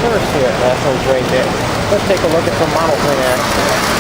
First here, that one's right there. Let's take a look at some model train action.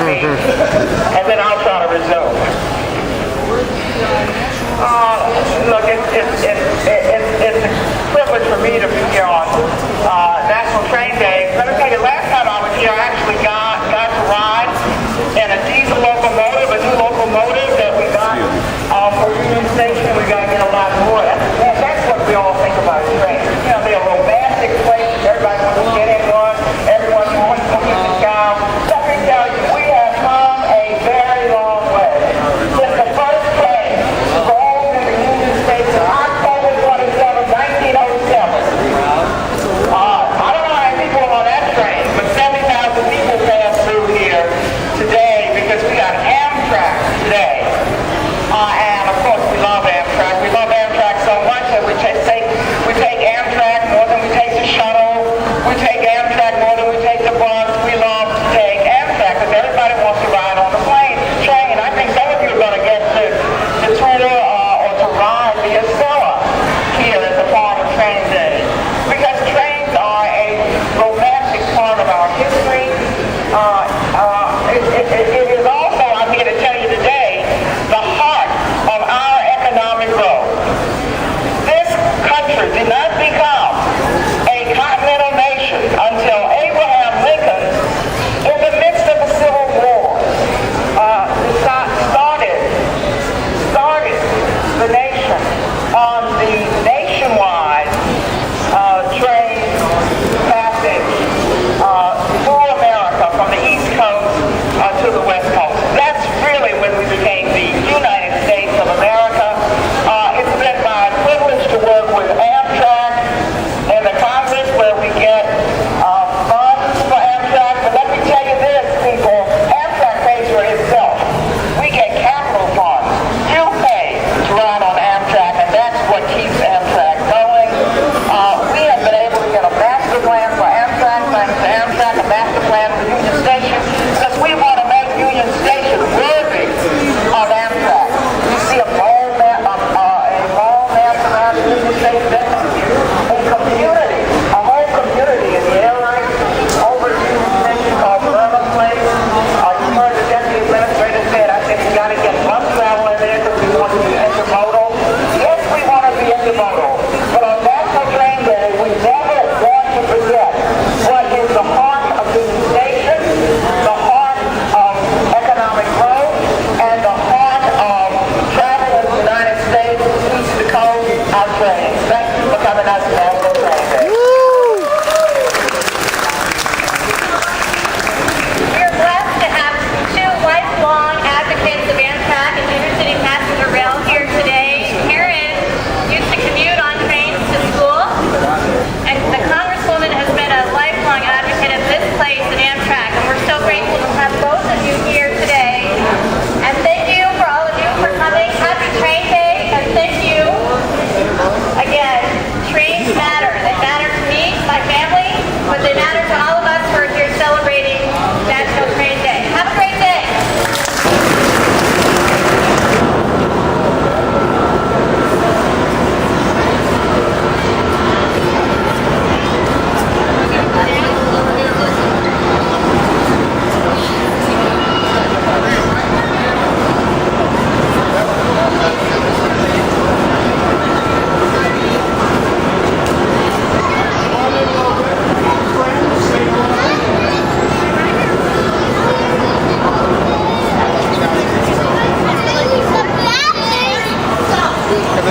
And then I'll try to resume. Look, it's a privilege for me to be here on National Train Day. Let me tell you, last time I was here, I actually got to ride in a diesel locomotive, a new locomotive that we got for Union Station. We got to get a lot more. That's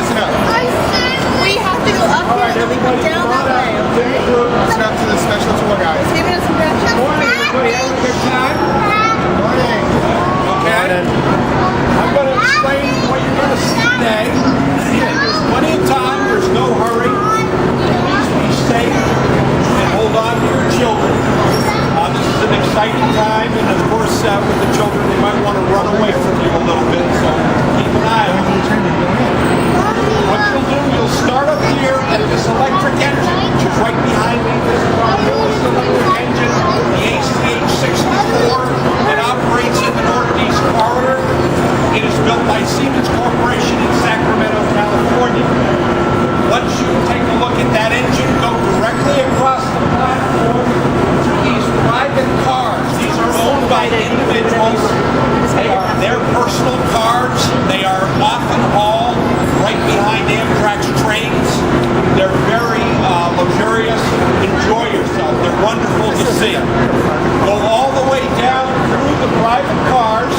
listen up. We have to go up here and then we come down that way. Listen up to the special tour guide. He's giving us some directions. Morning, everybody having a good time? Morning. Okay. I'm going to explain what you're going to see today. There's plenty of time. There's no hurry. Please be safe and hold on to your children. This is an exciting time, and of course, with the children, they might want to run away from you a little bit, so keep an eye on them. What you'll do, you'll start up here at this electric engine, which is right behind me. This is our newest electric engine, the ACH 64, that operates in the Northeast Corridor. It is built by Siemens Corporation in Sacramento, California. Once you take a look at that engine, go directly across the platform to these private cars. These are owned by individuals. They are their personal cars. They are often hauled right behind Amtrak's trains. They're very luxurious. Enjoy yourself. They're wonderful to see. Go all the way down through the private cars.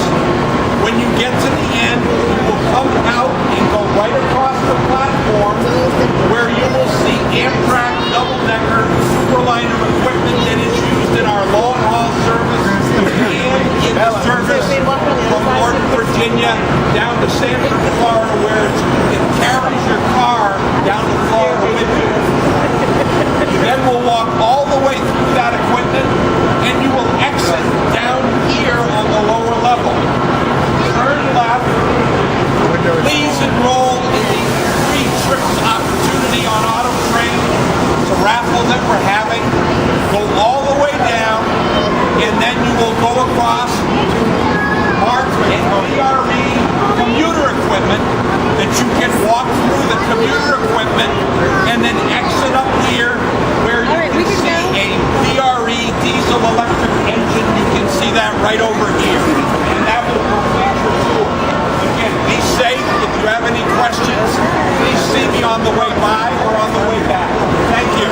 When you get to the end, you will come out and go right across the platform where you will see Amtrak double-decker superliner equipment that is used in our long-haul service and in the service from Northern Virginia down to Sanford, Florida, where it carries your car down to Florida with you. You then will walk all the way through that equipment and you will exit down here on the lower level. Turn left. Please enroll in the free trips opportunity on Auto Train. It's a raffle that we're having. Go all the way down, and then you will go across to marked NVRE commuter equipment that you can walk through the commuter equipment and then exit up here where you can see a VRE diesel electric engine. You can see that right over here. And that will complete your tour. Again, be safe. If you have any questions, please see me on the way by or on the way back. Thank you.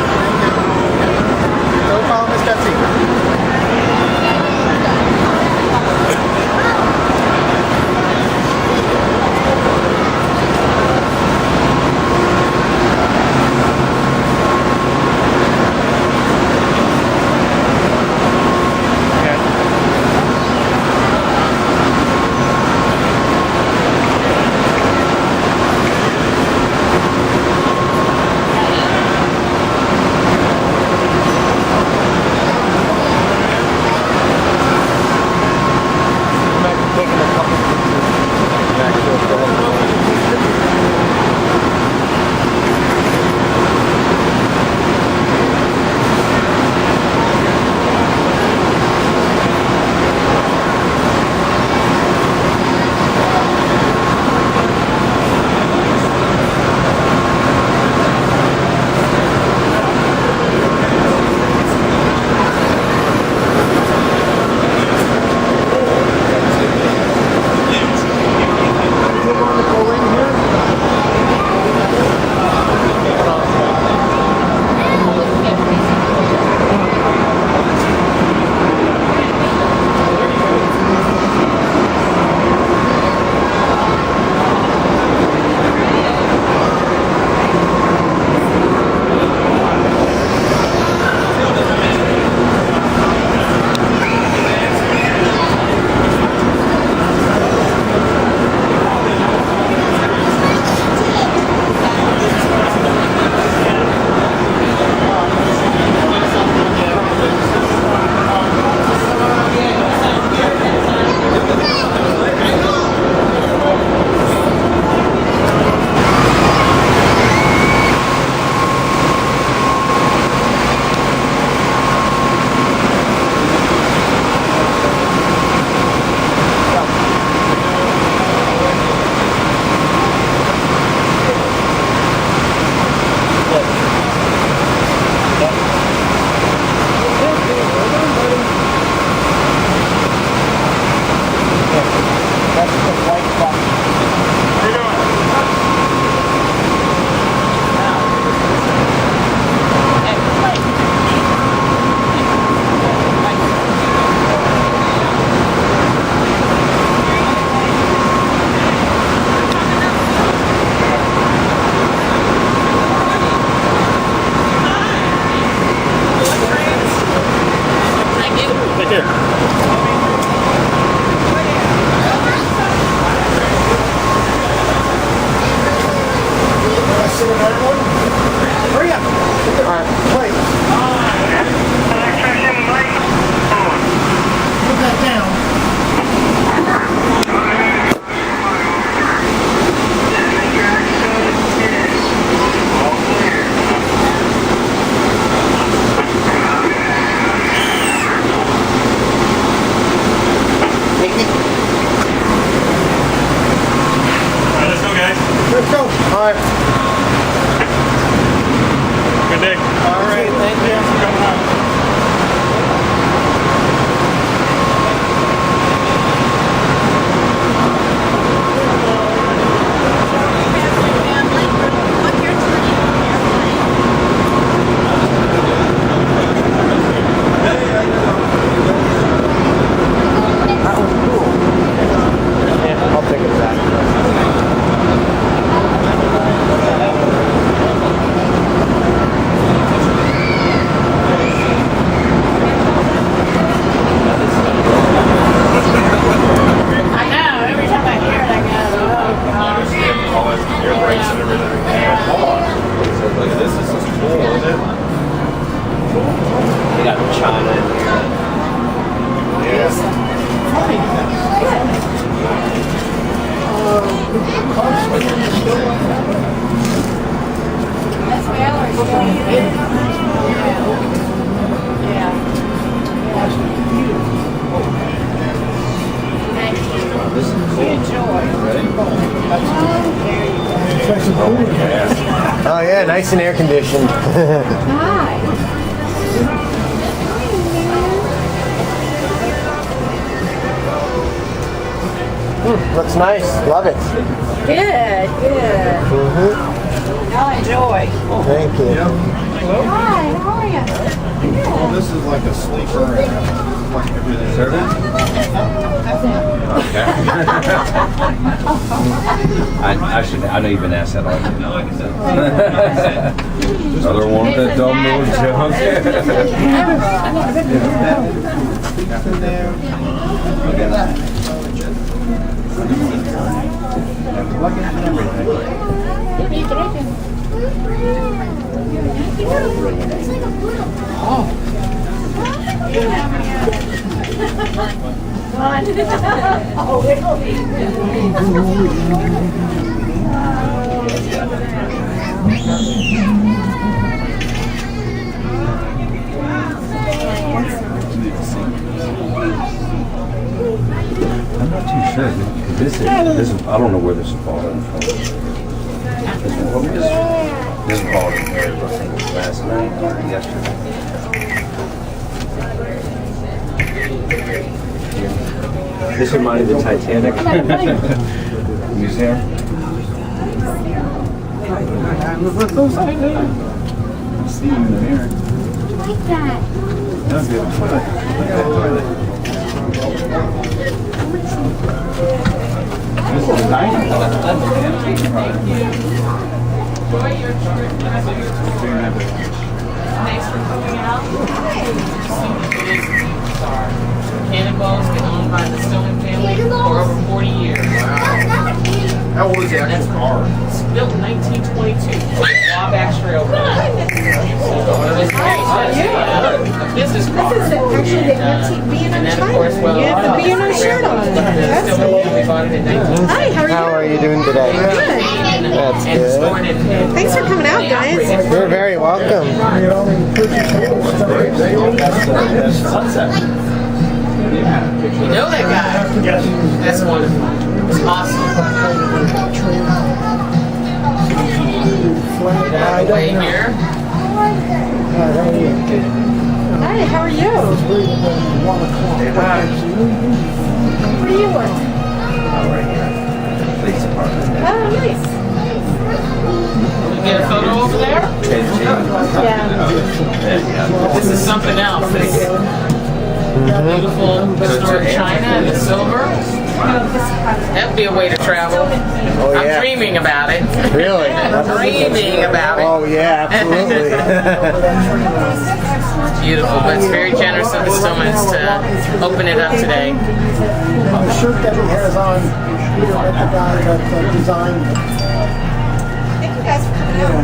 Go follow Miss Betsy. Hurry up. Wait. Put that down. Let's go, guys. Let's go. All right. Good day. All right. Thank you. That was cool. Yeah, I'll take it back. I know. Every time I hear it, I go, oh God. All this air brakes and everything. Yeah. This is cool, isn't it? They got China in here. Yeah. That's Mallory's going in. Yeah. Thank you. This is cool. Enjoy. Oh yeah, nice and air conditioned. Looks nice. Love it. Good, good. Y'all enjoy. Thank you. Hi, how are you? Well, this is like a sleeper and like everything. I know you've been asked that already. Another one with that dumb little I'm not too sure. This is, I don't know where this is falling from. This is falling in here, I think, last night or yesterday. This reminded the Titanic museum. See you in the mirror. Like that. That's good. Look at that toilet. This is the dining hall. Thanks for coming out. Cannonball's been owned by the Stone family for over 40 years. How old is the actual car? It's built in 1922. Wabash Railroad. So it was a business car. Actually, the antique being And then, of course, well, You have the B&O shirt on. That's Stone family bought it in 1922. Hi, how are you? How are you doing today? That's And good. sworn in. Thanks for coming out, guys. You're very welcome. You know that guy? Yes. That's wonderful. It's awesome. Get out of the way here. Hi, how are you? What do you want? Police department. Oh, nice. You get a photo over there? Yeah. This is something else. This beautiful historic china and the silver. That'd be a way to travel. Oh I'm yeah. dreaming about it. Really? Dreaming about it. Oh yeah, absolutely. Beautiful, but it's very generous of the Stillmans to open it up today. The shirt that he has on, Peter met the guy that designed it. Thank you guys for coming out.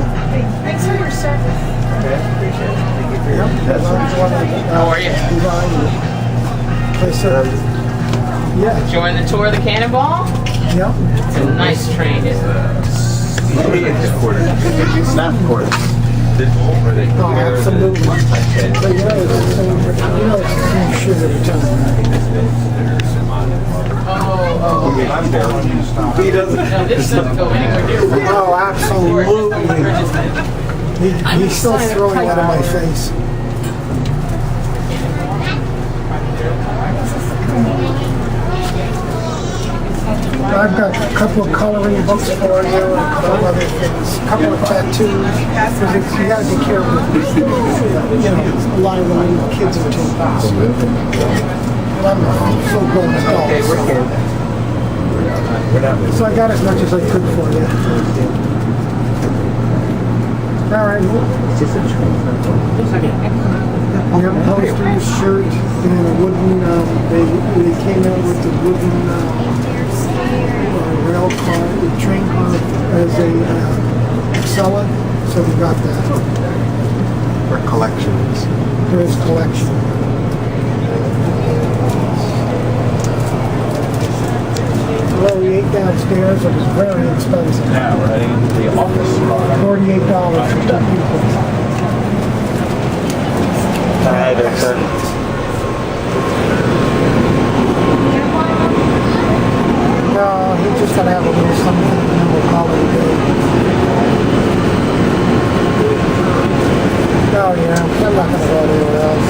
sir. Yeah, Enjoying the tour of the Cannonball? yeah. It's a nice train, isn't it? Snap quarters. Oh, absolutely. But you know, it's the same, it's the same shit every time. He doesn't. No, this doesn't go anywhere near. Oh, absolutely. He's still throwing that in my face. I've got a couple of coloring books for you and a couple of other things, a couple of tattoos. Because you gotta be careful. You know, a lot of them kids are taking. And I'm a full-grown adult. Okay, we're good. So I got as much as I could for you. All right. We have posters, shirt, and a wooden. They came out with the wooden rail car, the train car as a Excella. So we got that. For collections. There is collection. Well, we ate downstairs. It was very expensive. Now, we're heading into the office. $48 for 2 people. Hi there, sir. No, he's just gonna have a little something and we'll call it a day. No, yeah, I'm not gonna go anywhere else.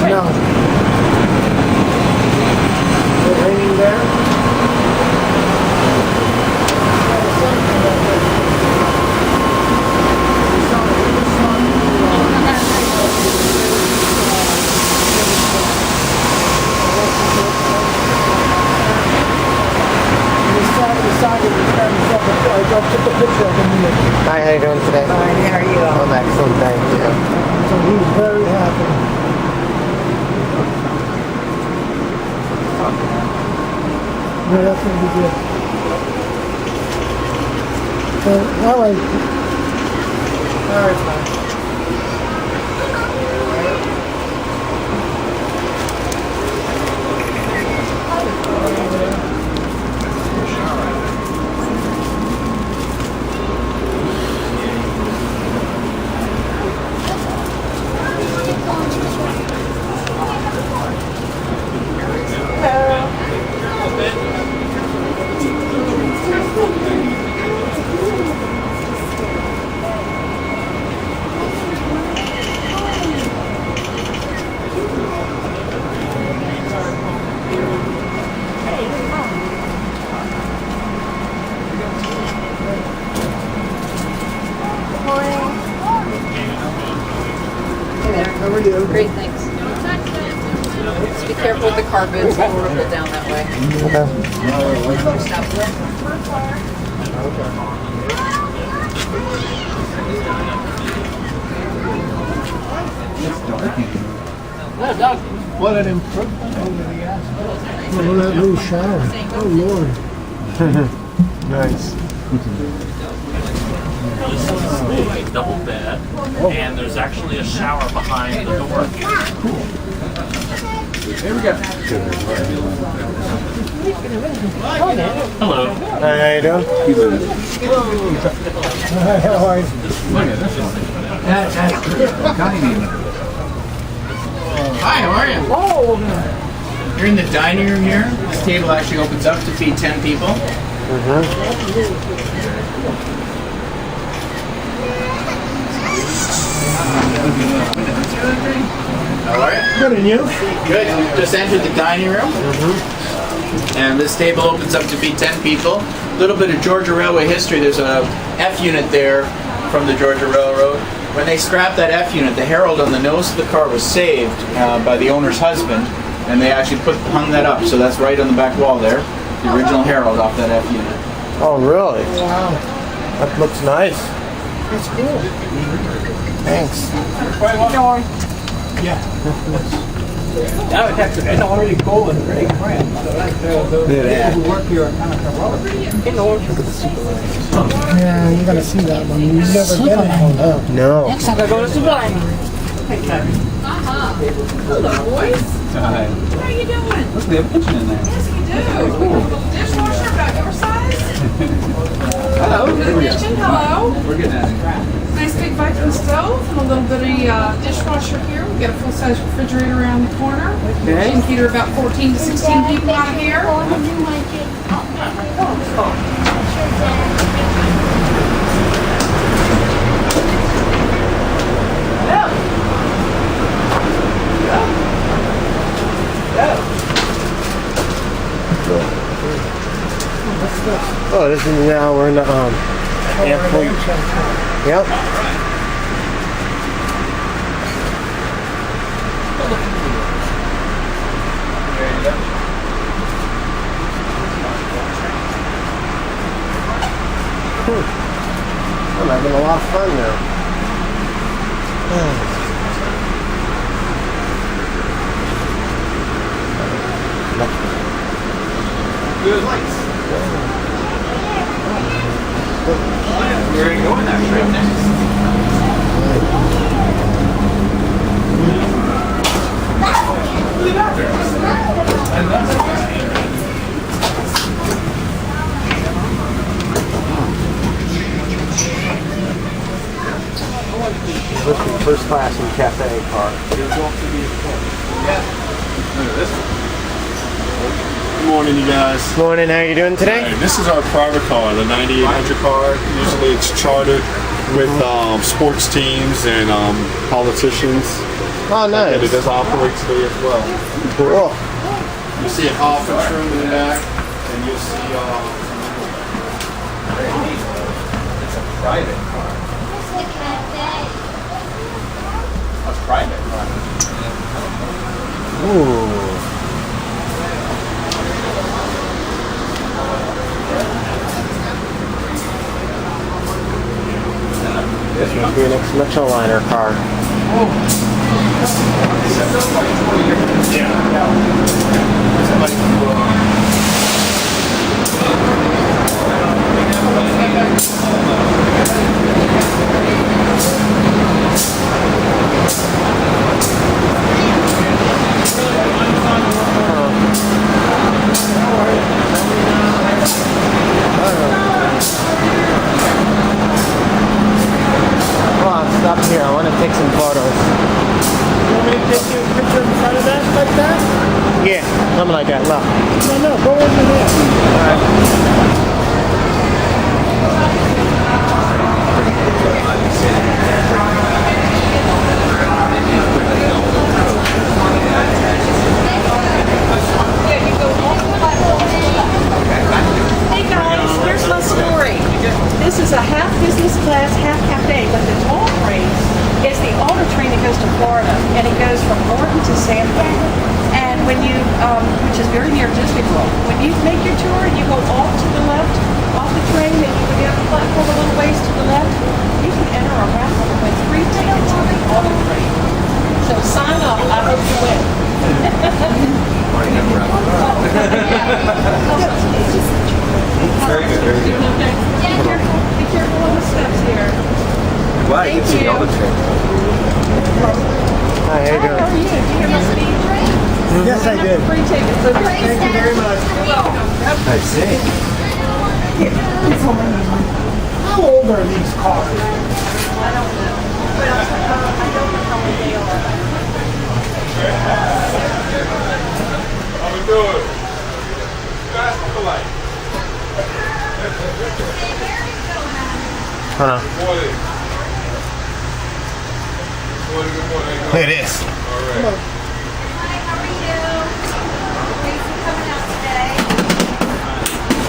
No. Is it raining there? I took a picture of him. Hi, how you doing today? Fine, how are you? I'm excellent, thank you. So he was very happy. Yeah, that's gonna be good. So, all right. All right, man. How are you? Great, thanks. Just be careful with the carpets, we'll ripple down that way. What an improvement over the asphalt. Oh, that little shower. Oh, Lord. Nice. A double bed, and there's actually a shower behind the door. Here we go. Hello. Hi, how you doing? How are you? Hi, how are you? Oh, You're in the dining room here. This table actually opens up to feed 10 people. How are you? good, and you? Good. Just entered the dining room. And this table opens up to feed 10 people. A little bit of Georgia Railway history. There's a F unit there from the Georgia Railroad. When they scrapped that F unit, the herald on the nose of the car was saved by the owner's husband, and they actually hung that up. So that's right on the back wall there, the original herald off that F unit. Oh, really? Wow. That looks nice. That's cool. Thanks. Yeah. Now it has to be already cold and pretty cramped. So that's the work here are kind of Yeah, you gotta see that one. You've never been in one, huh? No. Next time I go to Sublime. Hello, boys. Hi. How you doing? Look, we have a kitchen in there. Yes, we do. Dishwasher about your size. Hello. The kitchen, hello. We're getting at it. Nice big vacuum stove and a little bitty dishwasher here. We got a full-size refrigerator around the corner. Okay. Can cater about 14 to 16 people out of here. Oh, this is now we're in the airport. Yep. I'm having a lot of fun now. Good lights. We're going that trip next. First class in cafe car. Look at this one. Good morning, you guys. Morning, how you doing today? Hey, this is our private car, the 9800 car. Usually it's chartered with sports teams and politicians. Oh, And it nice. does operate today as well. Cool. You see an office room in the back, and you'll see It's a private car. A private car. Ooh. This must be an ex-Metroliner car. Well, I'll stop here. I want to take some photos. You want me to take you a picture in front of that like that? Yeah, something like that. Look. No, go over there. Hey guys, here's my story. This is a half business class, half cafe, but the toll train is the auto train that goes to Florida, and it goes from Morton to Tampa. And when you, which is very near Disney World, when you make your tour, you go off to the left, off the train, and you go down the platform a little ways to the left. You can enter a raffle to win 3 tickets on the auto train. So sign up. I hope you win. Very good, very good. Okay. Be careful on the steps here. Glad you can see all the trips. Hi, how you How are doing? you? Did you hear my speech? Yes, I did. Free tickets. Okay. Thank you very much. You're welcome. I see. How old are these cars? I don't know. But I don't know how old they are. How we doing? Fast polite. Hold on. Morning. Morning, good morning. Look at this. All right.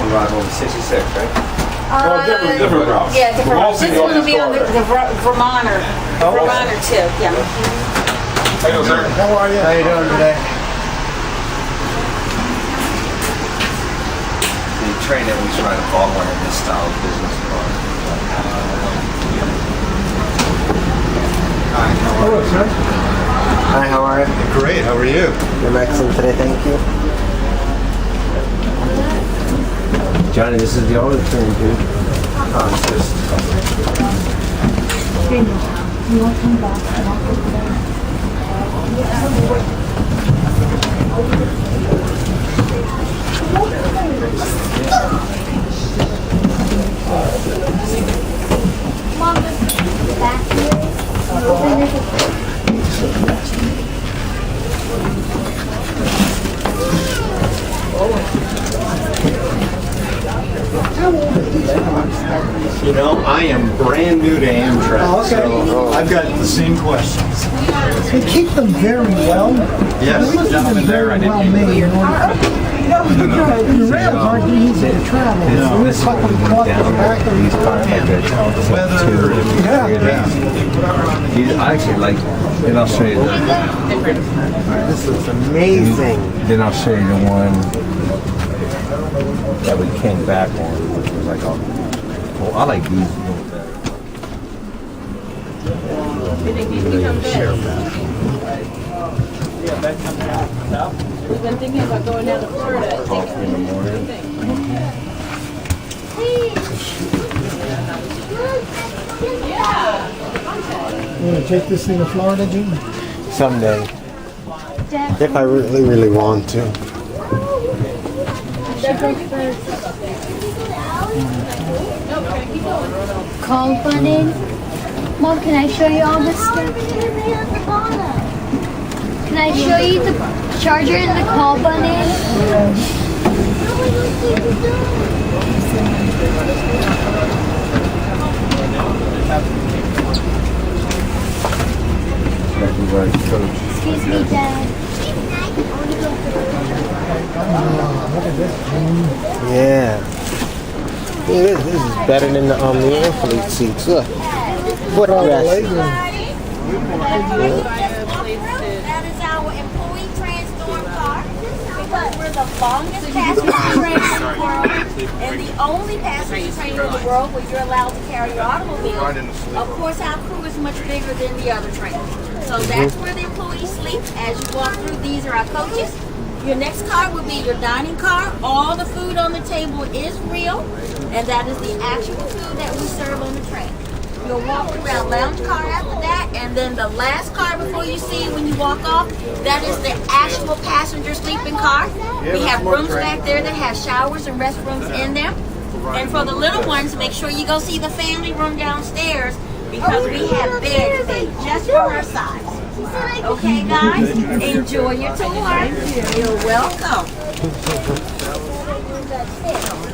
On ride over 66, right? Different routes. Yeah, different. We're all This seeing one all will be on the Vermonter. Vermonter too, yeah. How you doing, sir? How are you? How you doing today? The train that we try to follow one of this style of business car. Hello, sir. Hi, how are you? Great, how are you? I'm excellent today, thank you. Johnny, this is the auto train, dude. It's just... You want to come back and I'll get there. You know, I am brand new to Amtrak, Oh, okay. so I've got the same questions. They keep them very well. Yes, They must have gentlemen been there, I very didn't well made in order. The rails aren't easy to travel. No. It's like when you walk in the back of the Weather, Yeah. I actually like, then I'll show you the, This is amazing. then I'll show you the one that we came back on, which was like, oh, well, I like these a little better. We've been thinking about going down to Florida. Coffee in the morning. You want to take this thing to Florida, Jim? Someday. If I really, really want to. Call button. Mom, can I show you all this stuff? Can I show you the charger and the call button? Excuse me, Dad. Yeah. This is better than the athlete seats. Look. Footrest. That is our employee transform car because we're the longest passenger train in the world and the only passenger train in the world where you're allowed to carry your automobile. Of course, our crew is much bigger than the other trains. So that's where the employees sleep. As you walk through, these are our coaches. Your next car will be your dining car. All the food on the table is real, and that is the actual food that we serve on the train. You'll walk around lounge car after that, and then the last car before you see when you walk off, that is the actual passenger sleeping car. We have rooms back there that have showers and restrooms in them. And for the little ones, make sure you go see the family room downstairs because we have beds made just for her size. Okay, guys, enjoy your tour. You're welcome.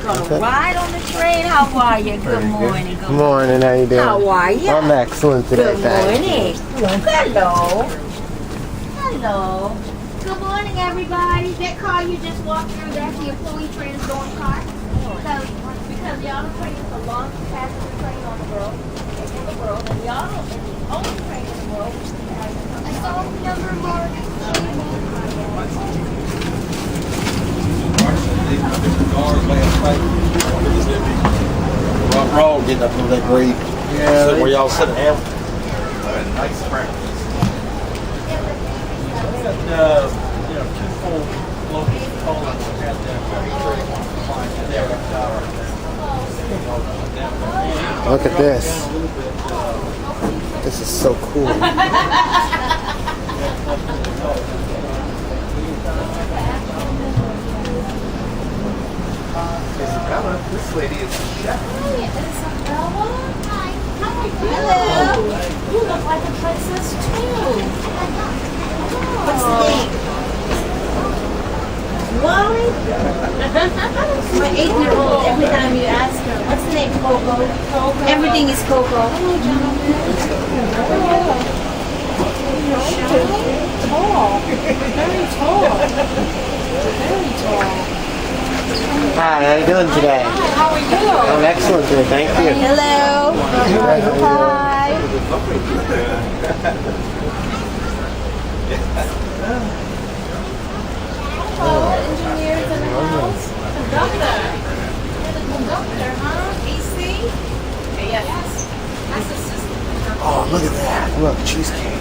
Gonna ride on the train. How are you? Good morning. Good morning. How you doing? How are you? I'm excellent today. Good thank morning. Hello. Hello. Good morning, everybody. That car you just walked through, that's the employee transform car. Because the auto train is the longest passenger train in the world, and the auto is the only train in the world. I saw number mark. Rough road getting up through that grade. Yeah. Where y'all sitting down. Nice practice. Look at this. This is so cool. This lady is a chef. Hello. You look like a princess too. What's the name? Wally? My 8-year-old, every time you ask her, what's the name? Coco. Everything is Coco. Tall. Very tall. Very tall. Hi, how you doing today? How are you? I'm excellent today. Thank you. Hello. Hi. Engineers in the house. Conductor. You're the conductor, huh? AC? Yes. That's the system. Oh, look at that. Look, cheesecake.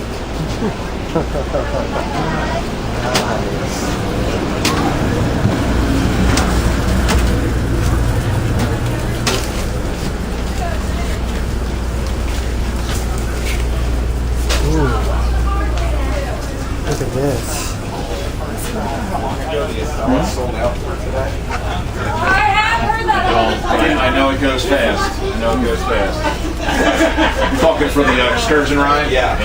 I know it goes fast. I know it goes fast. You talking for the excursion ride? Yeah.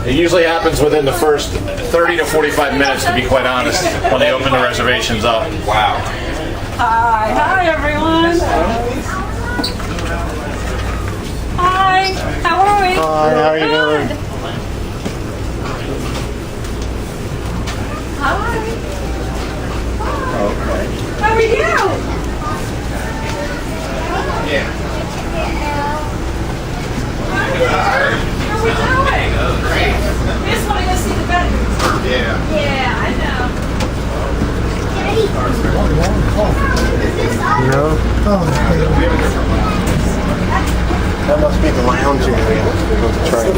It usually happens within the first 30 to 45 minutes, to be quite honest, when they open the reservations up. Wow. Hi everyone. Hi, how are we? Hi, how are you doing? Hi. How are you? Yeah. Where are we going? Just want to go see the bedrooms. Yeah. Yeah, I know. No? Oh, That must be the lounge area. Let's try it.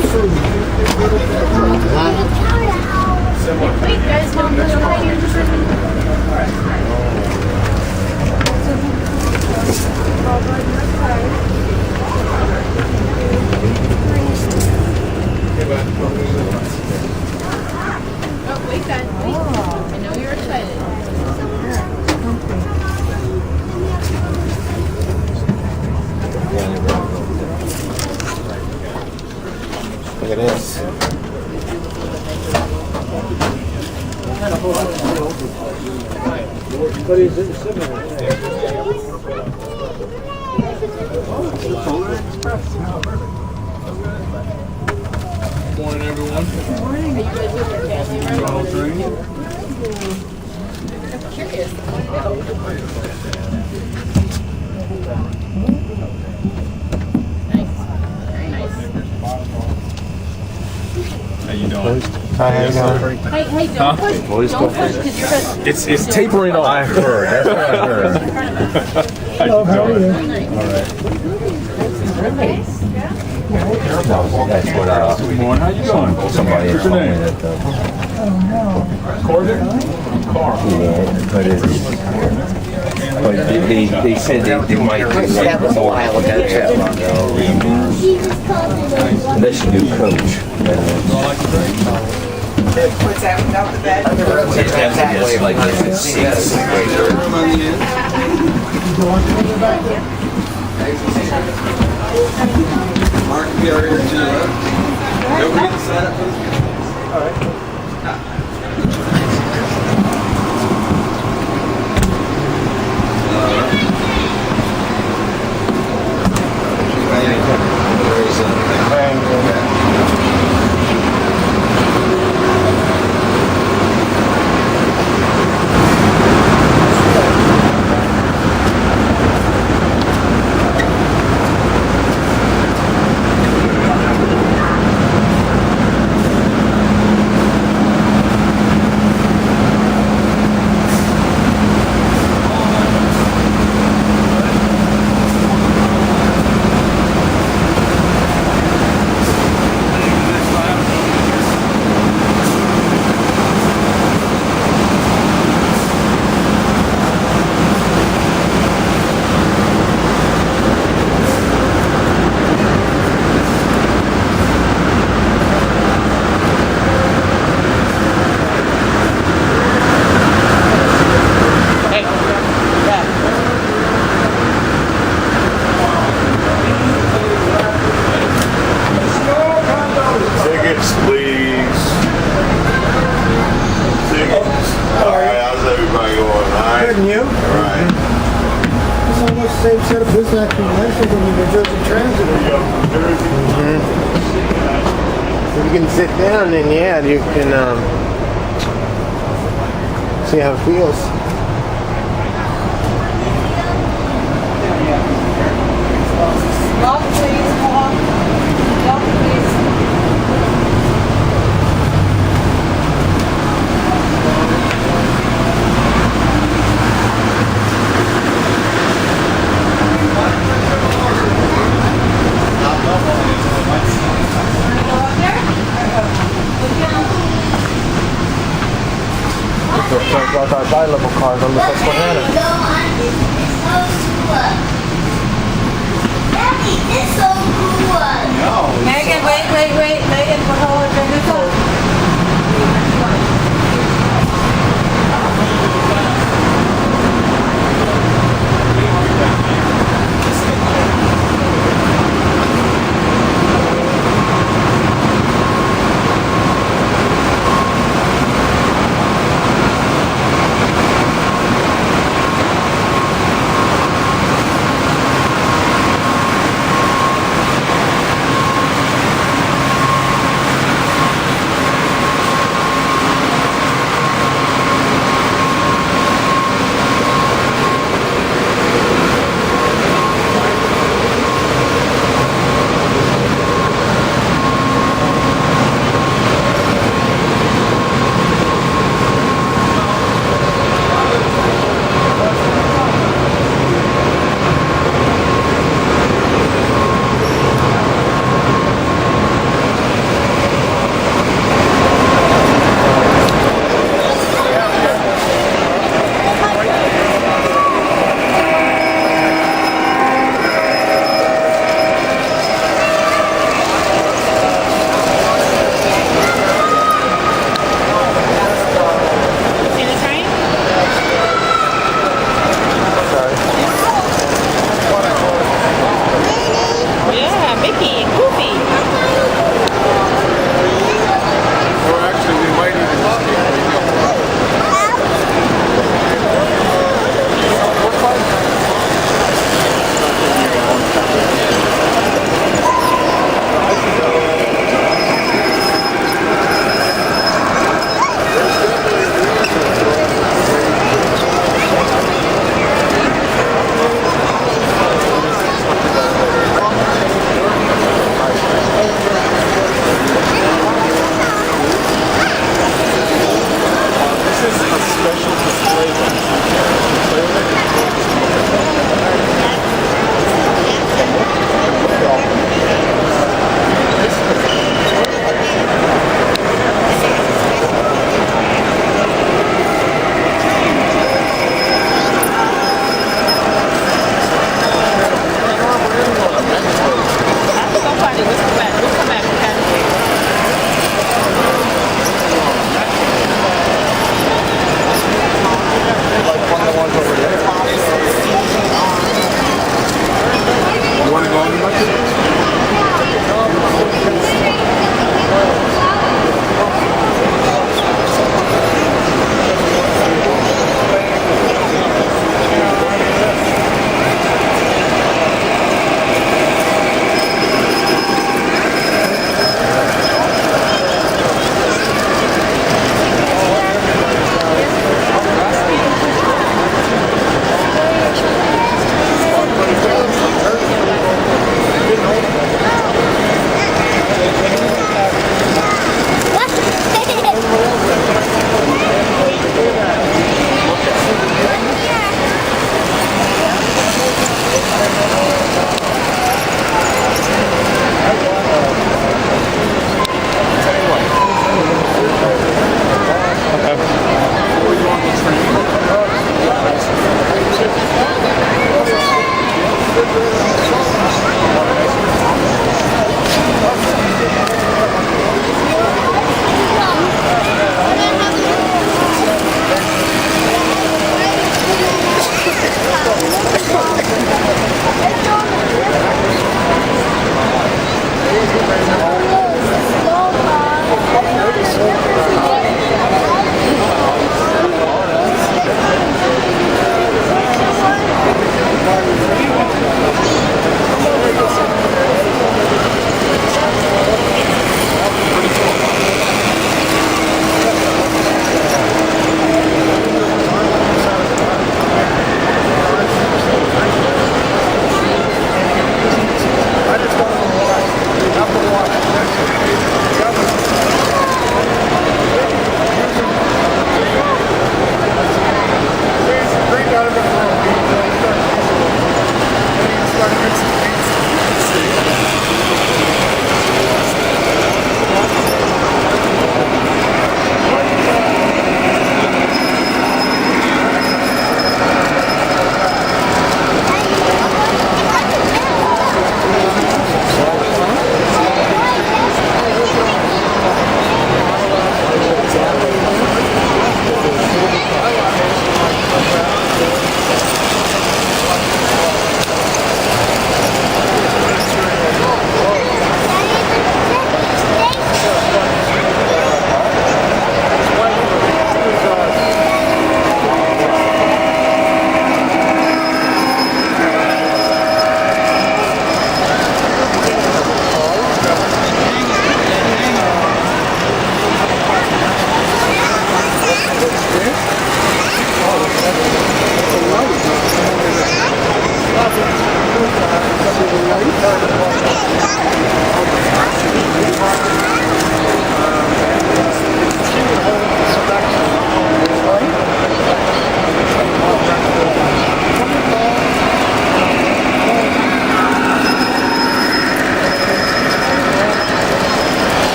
Wait, guys, don't go right here. Oh, wait, guys, wait. I know you're excited. Look at this. What is it? Morning, everyone. Are you guys with your family, right? I'm curious. Nice. Very nice. How you doing? Hi, how you doing? Hey, don't push, because you're gonna... It's tapering off. I heard. That's what I heard. hello, how are you? That's what Morning, how you doing? somebody What's told your me name? that Corbin? Carl. but they said they might do like That was a while ago, too. unless you do coach. What's that without the bed? It's like if it's 6. Mark, be over here to the left. Don't forget to sign up for this. Tickets, please. Tickets. All right, how's everybody going? All right. Good, and you? All right. It's almost the same set of business conventions when the New Jersey Transit. If you can sit down, then yeah, you can see how it feels. Walk, please, walk. Walk, please. Talk about our bi-level cars on the Susquehanna. Megan, wait. Megan, hold on. Bring this up.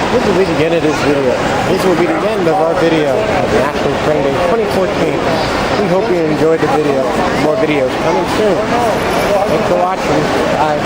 This is the end of this video. This will be the end of our video of National Train Day 2014. We hope you enjoyed the video. More videos coming soon. Thanks for watching. Bye.